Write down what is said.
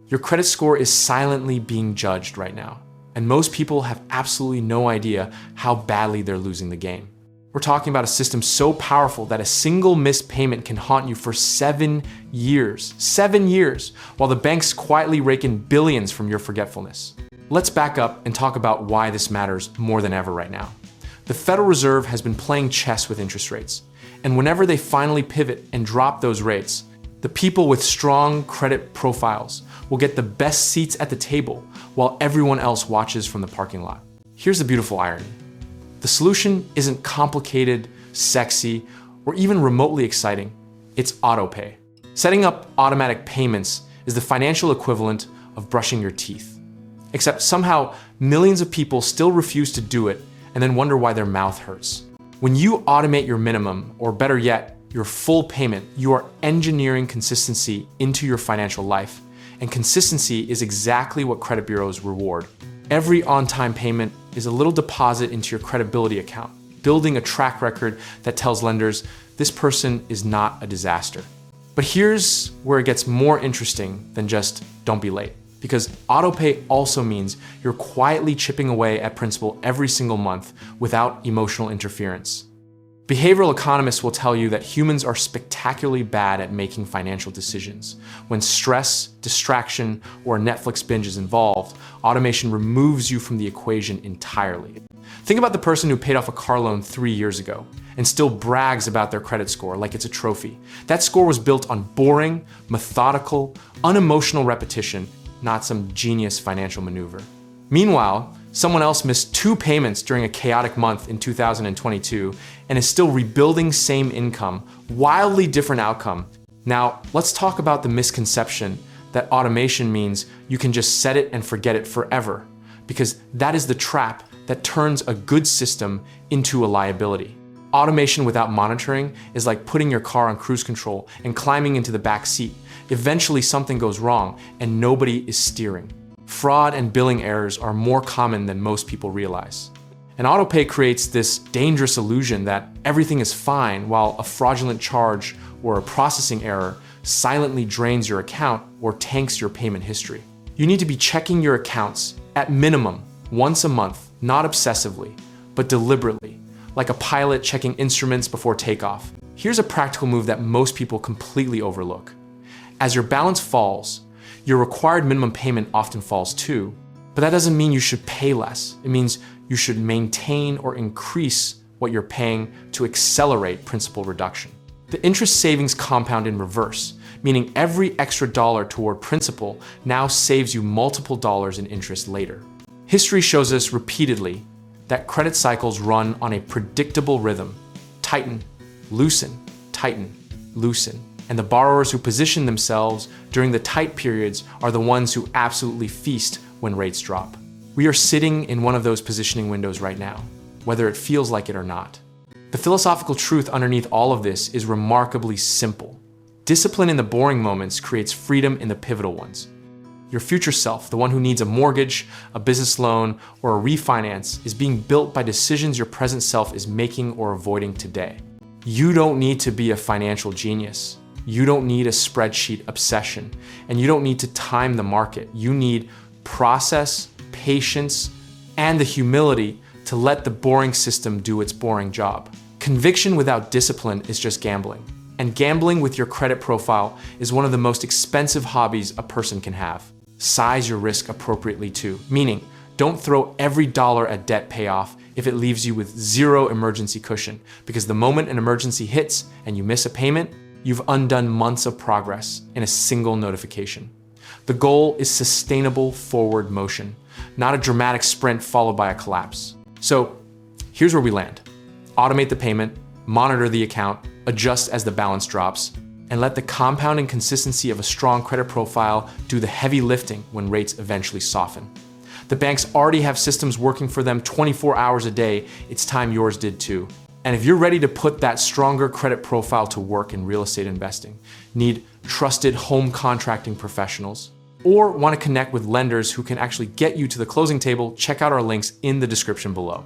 Your credit score is silently being judged right now, and most people have absolutely no idea how badly they're losing the game. We're talking about a system so powerful that a single missed payment can haunt you for 7 years. 7 years, while the banks quietly rake in billions from your forgetfulness. Let's back up and talk about why this matters more than ever right now. The Federal Reserve has been playing chess with interest rates, and whenever they finally pivot and drop those rates, the people with strong credit profiles will get the best seats at the table while everyone else watches from the parking lot. Here's the beautiful irony. The solution isn't complicated, sexy, or even remotely exciting. It's Autopay. Setting up automatic payments is the financial equivalent of brushing your teeth. Except somehow millions of people still refuse to do it and then wonder why their mouth hurts. When you automate your minimum, or better yet, your full payment, you are engineering consistency into your financial life. And consistency is exactly what credit bureaus reward. Every on-time payment is a little deposit into your credibility account, building a track record that tells lenders this person is not a disaster. But here's where it gets more interesting than just don't be late. Because Autopay also means you're quietly chipping away at principal every single month without emotional interference. Behavioral economists will tell you that humans are spectacularly bad at making financial decisions. When stress, distraction, or a Netflix binge is involved, automation removes you from the equation entirely. Think about the person who paid off a car loan 3 years ago and still brags about their credit score like it's a trophy. That score was built on boring, methodical, unemotional repetition, not some genius financial maneuver. Meanwhile, someone else missed 2 payments during a chaotic month in 2022 and is still rebuilding same income, wildly different outcome. Now, let's talk about the misconception that automation means you can just set it and forget it forever, because that is the trap that turns a good system into a liability. Automation without monitoring is like putting your car on cruise control and climbing into the back seat. Eventually something goes wrong and nobody is steering. Fraud and billing errors are more common than most people realize. And Autopay creates this dangerous illusion that everything is fine while a fraudulent charge or a processing error silently drains your account or tanks your payment history. You need to be checking your accounts at minimum once a month, not obsessively, but deliberately, like a pilot checking instruments before takeoff. Here's a practical move that most people completely overlook. As your balance falls, your required minimum payment often falls too, but that doesn't mean you should pay less. It means you should maintain or increase what you're paying to accelerate principal reduction. The interest savings compound in reverse, meaning every extra dollar toward principal now saves you multiple dollars in interest later. History shows us repeatedly that credit cycles run on a predictable rhythm: tighten, loosen, tighten, loosen. And the borrowers who position themselves during the tight periods are the ones who absolutely feast when rates drop. We are sitting in one of those positioning windows right now, whether it feels like it or not. The philosophical truth underneath all of this is remarkably simple. Discipline in the boring moments creates freedom in the pivotal ones. Your future self, the one who needs a mortgage, a business loan, or a refinance, is being built by decisions your present self is making or avoiding today. You don't need to be a financial genius. You don't need a spreadsheet obsession, and you don't need to time the market. You need process, patience, and the humility to let the boring system do its boring job. Conviction without discipline is just gambling. And gambling with your credit profile is one of the most expensive hobbies a person can have. Size your risk appropriately too, meaning don't throw every dollar at debt payoff if it leaves you with zero emergency cushion, because the moment an emergency hits and you miss a payment, you've undone months of progress in a single notification. The goal is sustainable forward motion, not a dramatic sprint followed by a collapse. So here's where we land. Automate the payment, monitor the account, adjust as the balance drops, and let the compounding consistency of a strong credit profile do the heavy lifting when rates eventually soften. The banks already have systems working for them 24 hours a day. It's time yours did too. And if you're ready to put that stronger credit profile to work in real estate investing, need trusted home contracting professionals, or want to connect with lenders who can actually get you to the closing table, check out our links in the description below.